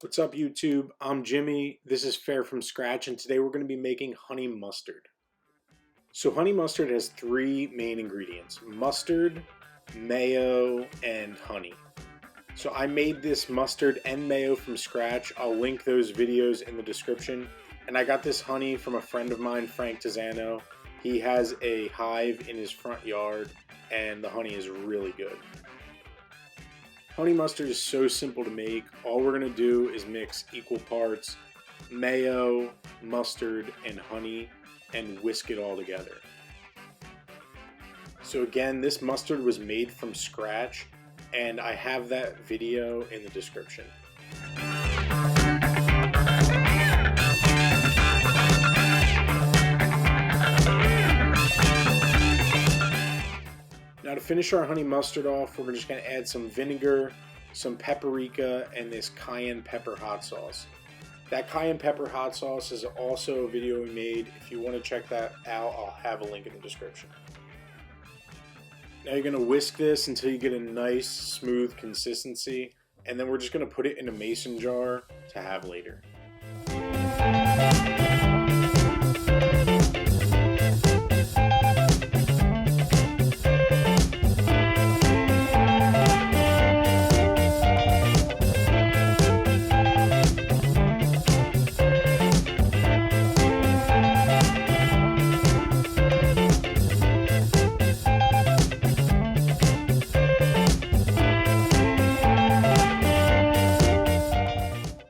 What's up, YouTube? I'm Jimmy. This is Fare from Scratch, and today we're going to be making honey mustard. So honey mustard has three main ingredients: mustard, mayo, and honey. So I made this mustard and mayo from scratch. I'll link those videos in the description. And I got this honey from a friend of mine, Frank Tizzano. He has a hive in his front yard, and the honey is really good. Honey mustard is so simple to make. All we're going to do is mix equal parts mayo, mustard, and honey and whisk it all together. So again, this mustard was made from scratch, and I have that video in the description. Now to finish our honey mustard off, we're just going to add some vinegar, some paprika, and this cayenne pepper hot sauce. That cayenne pepper hot sauce is also a video we made. If you want to check that out, I'll have a link in the description. Now you're going to whisk this until you get a nice smooth consistency, and then we're just going to put it in a mason jar to have later.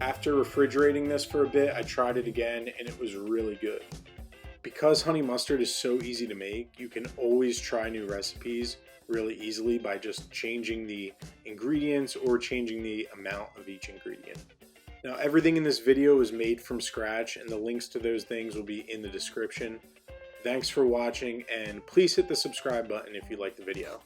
After refrigerating this for a bit, I tried it again and it was really good. Because honey mustard is so easy to make, you can always try new recipes really easily by just changing the ingredients or changing the amount of each ingredient. Now everything in this video is made from scratch, and the links to those things will be in the description. Thanks for watching, and please hit the subscribe button if you liked the video.